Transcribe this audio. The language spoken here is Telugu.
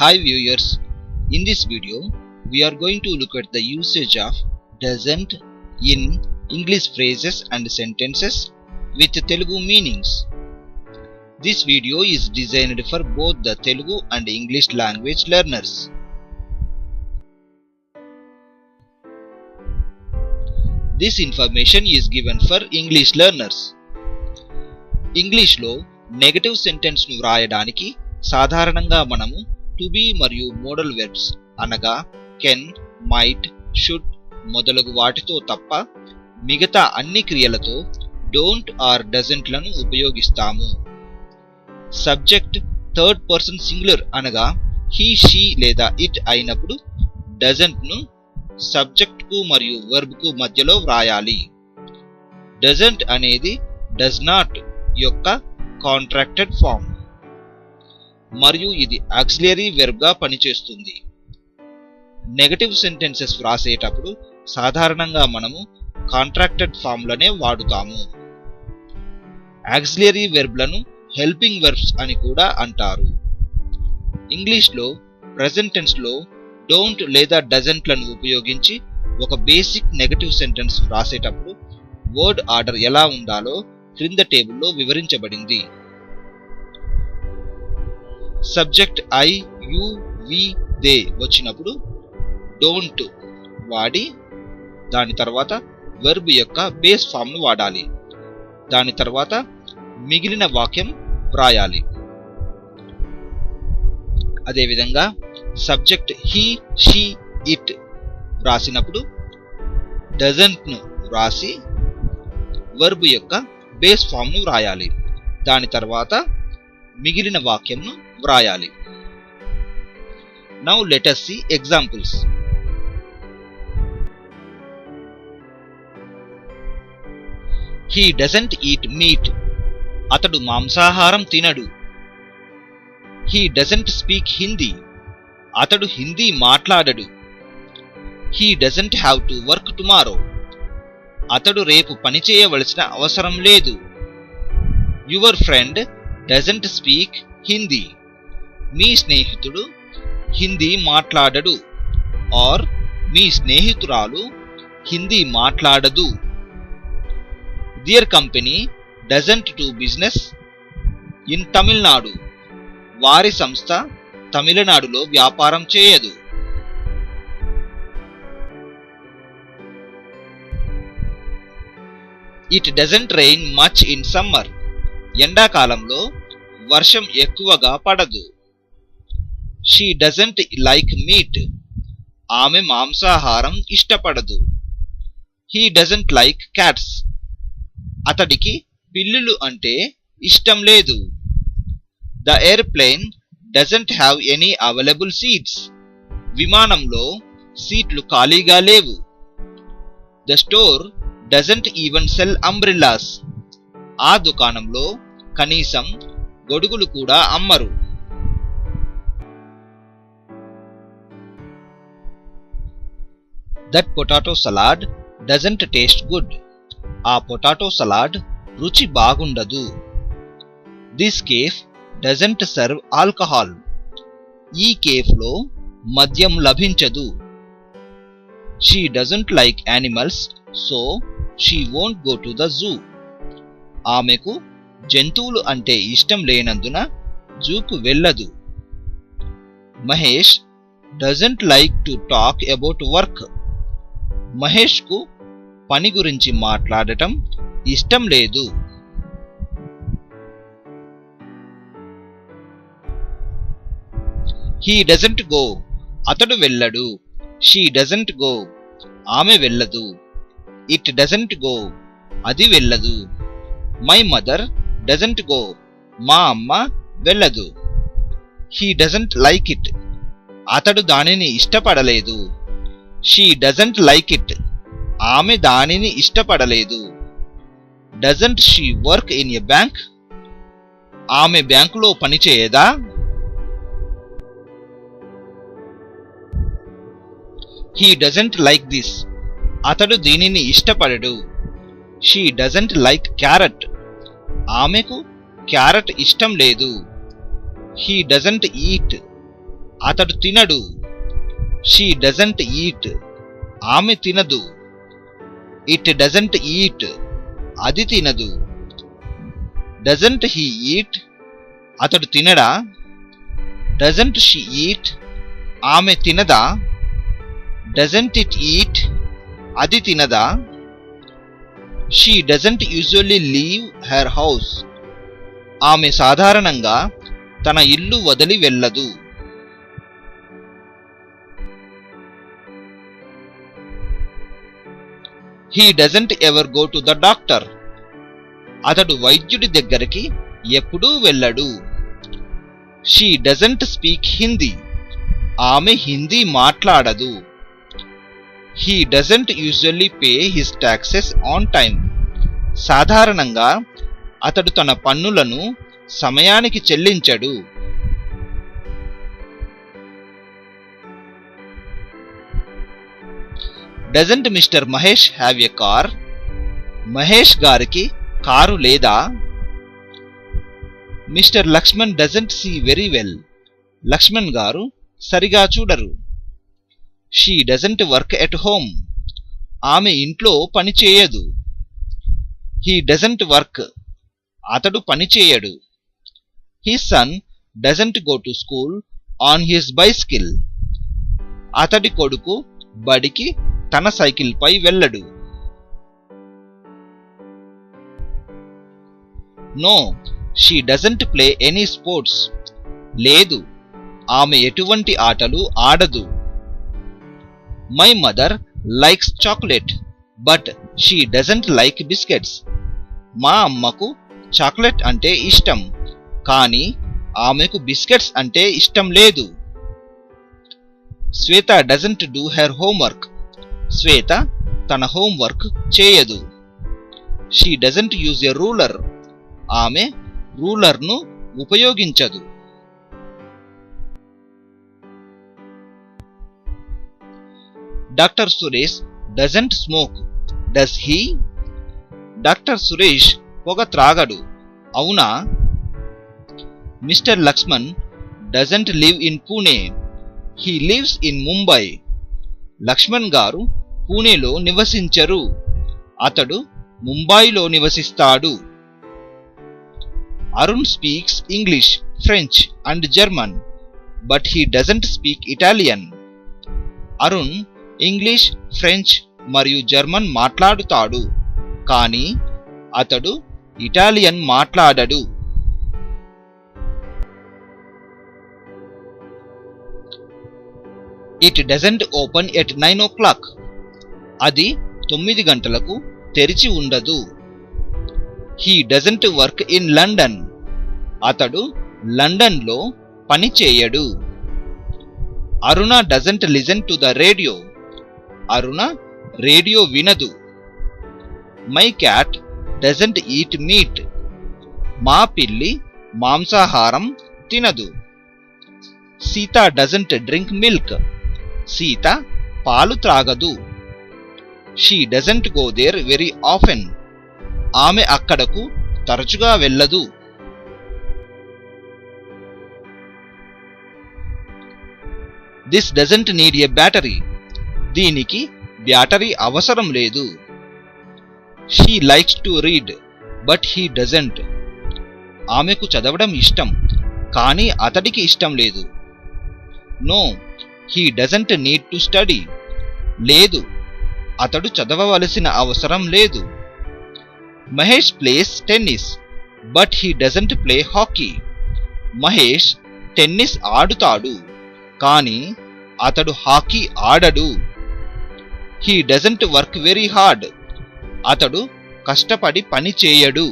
Hi viewers, in this video we are going to look at the usage of doesn't in English phrases and sentences with Telugu meanings. This video is designed for both the Telugu and English language learners. This information is given for English learners. English లో నెగటివ్ సెంటెన్స్ ను వ్రాయడానికి సాధారణంగా మనము టు బి మరియు మోడల్ వెర్బ్స్ అనగా కెన్, మైట్, షుడ్ మొదలగు వాటితో తప్ప మిగతా అన్ని క్రియలతో డోంట్ ఆర్ డజంట్ లను ఉపయోగిస్తాము. సబ్జెక్ట్ థర్డ్ పర్సన్ సింగులర్ అనగా హీ, షీ లేదా ఇట్ అయినప్పుడు డజంట్ ను సబ్జెక్ట్ కు మరియు వర్బ్ కు మధ్యలో వ్రాయాలి. డజంట్ అనేది డస్ నాట్ యొక్క కాంట్రాక్టెడ్ ఫామ్ మరియు ఇది ఆక్సిలరీ వెర్బ్ గా పనిచేస్తుంది. నెగటివ్ సెంటెన్సెస్ వ్రాసేటప్పుడు సాధారణంగా మనము కాంట్రాక్టెడ్ ఫామ్ లనే వాడుతాము. ఆక్సిలరీ వెర్బ్ లను హెల్పింగ్ వెర్బ్స్ అని కూడా అంటారు. ఇంగ్లీష్ లో ప్రెజెంట్ టెన్స్ లో డోంట్ లేదా డజంట్ లను ఉపయోగించి ఒక బేసిక్ నెగటివ్ సెంటెన్స్ వ్రాసేటప్పుడు వర్డ్ ఆర్డర్ ఎలా ఉండాలో క్రింద టేబుల్లో వివరించబడింది. Subject I, you, we, they వచ్చినప్పుడు డోంట్ వాడి దాని తర్వాత వెర్బ్ యొక్క బేస్ ఫామ్ ను వాడాలి. దాని తర్వాత మిగిలిన వాక్యం వ్రాయాలి. అదేవిధంగా సబ్జెక్ట్ హీ, షీ, ఇట్ వ్రాసినప్పుడు డజంట్ ను వ్రాసి వెర్బ్ యొక్క బేస్ ఫామ్ ను వ్రాయాలి. దాని తర్వాత మిగిలిన వాక్యంను వ్రాయాలి. Now let us see examples. He doesn't eat meat. అతడు మాంసాహారం తినడు. He doesn't speak Hindi. అతడు Hindi మాట్లాడడు. He doesn't have to work tomorrow. అతడు రేపు పని చేయవలసిన అవసరం లేదు. Your friend doesn't speak Hindi. మీ స్నేహితుడు హిందీ మాట్లాడడు ఆర్ మీ స్నేహితురాలు హిందీ మాట్లాడదు. Their company doesn't do business in Tamil Nadu. వారి సంస్థ తమిళనాడులో వ్యాపారం చేయదు. It doesn't rain much in summer. ఎండాకాలంలో వర్షం ఎక్కువగా పడదు. She doesn't like meat. ఆమె మాంసాహారం ఇష్టపడదు. He doesn't like cats. అతడికి పిల్లులు అంటే ఇష్టం లేదు. The airplane doesn't have any available seats. విమానంలో సీట్లు ఖాళీగా లేవు. The store doesn't even sell umbrellas. ఆ దుకాణంలో కనీసం గొడుగులు కూడా అమ్మరు. That potato salad doesn't taste good. ఆ పొటాటో సలాడ్ రుచి బాగుండదు. This cafe doesn't serve alcohol. ఈ కేఫ్లో మద్యం లభించదు. She doesn't like animals, so she won't go to the zoo. ఆమెకు జంతువులు అంటే ఇష్టం లేనందున జూకు వెళ్ళదు. Mahesh doesn't like to talk about work. Mahesh కు పని గురించి మాట్లాడటం ఇష్టం లేదు. He doesn't go. అతడు వెళ్ళడు. She doesn't go. ఆమె వెళ్ళదు. It doesn't go. అది వెళ్ళదు. My mother doesn't go. మా అమ్మ వెళ్ళదు. He doesn't like it. అతడు దానిని ఇష్టపడలేదు. She doesn't like it. ఆమె దానిని ఇష్టపడలేదు. Doesn't she work in a bank? ఆమె బ్యాంకులో పనిచేయదా? He doesn't like this. అతడు దీనిని ఇష్టపడడు. She doesn't like carrot. ఆమెకు క్యారెట్ ఇష్టం లేదు. He doesn't eat. అతడు తినడు. She doesn't eat. ఆమె తినదు. It doesn't eat. అది తినదు. Doesn't he eat. అతడు తినడా? Doesn't she eat. ఆమె తినదా? Doesn't it eat. అది తినదా? She doesn't usually leave her house. ఆమె సాధారణంగా తన ఇల్లు వదిలి వెళ్ళదు. He doesn't ever go to the doctor. అతడు వైద్యుడి దగ్గరికి ఎప్పుడూ వెళ్ళడు. She doesn't speak Hindi. ఆమె హిందీ మాట్లాడదు. He doesn't usually pay his taxes on time. సాధారణంగా అతడు తన పన్నులను సమయానికి చెల్లించడు. Doesn't mister Mahesh have a car. Mahesh గారికి కారు లేదా? Mister Lakshman doesn't see very well. Lakshman గారు సరిగా చూడరు. She doesn't work at home. ఆమె ఇంట్లో పని చేయదు. He doesn't work. అతడు పని చేయడు. His son doesn't go to school on his bicycle. అతడి కొడుకు బడికి తన సైకిల్ పై వెళ్ళడు. No, she doesn't play any sports. లేదు, ఆమె ఎటువంటి ఆటలు ఆడదు. My mother likes chocolate but she doesn't like biscuits. మా అమ్మకు చాక్లెట్ అంటే ఇష్టం, కానీ ఆమెకు బిస్కెట్స్ అంటే ఇష్టం లేదు. Shweta doesn't do her homework. Shweta తన హోంవర్క్ చేయదు. She doesn't use a ruler. ఆమె రూలర్ను ఉపయోగించదు. Doctor Suresh doesn't smoke. Does he? Doctor Suresh పొగ త్రాగడు, అవునా? Mister Lakshman doesn't live in Pune. He lives in Mumbai. Lakshman గారు పూణేలో నివసించరు. అతడు ముంబైలో నివసిస్తాడు. Arun speaks English, French and German but he doesn't speak Italian. Arun English, French మరియు జర్మన్ మాట్లాడుతాడు, కానీ అతడు Italian మాట్లాడడు. It doesn't open at 9 o'clock. అది 9 గంటలకు తెరిచి ఉండదు. He doesn't work in London. అతడు లండన్లో పని చేయడు. Aruna doesn't listen to the radio. Aruna radio వినదు. My cat doesn't eat meat. మా పిల్లి మాంసాహారం తినదు. Sita doesn't drink milk. Sita పాలు త్రాగదు. She doesn't go there very often. ఆమె అక్కడకు తరచుగా వెళ్ళదు. This doesn't need a battery. దీనికి బ్యాటరీ అవసరం లేదు. She likes to read but he doesn't. ఆమెకు చదవడం ఇష్టం, కానీ అతడికి ఇష్టం లేదు. No, he doesn't need to study. లేదు, అతడు చదవవలసిన అవసరం లేదు. Mahesh plays tennis but he doesn't play hockey. Mahesh tennis ఆడుతాడు, కానీ అతడు హాకీ ఆడడు. He doesn't work very hard. అతడు కష్టపడి పని చేయడు.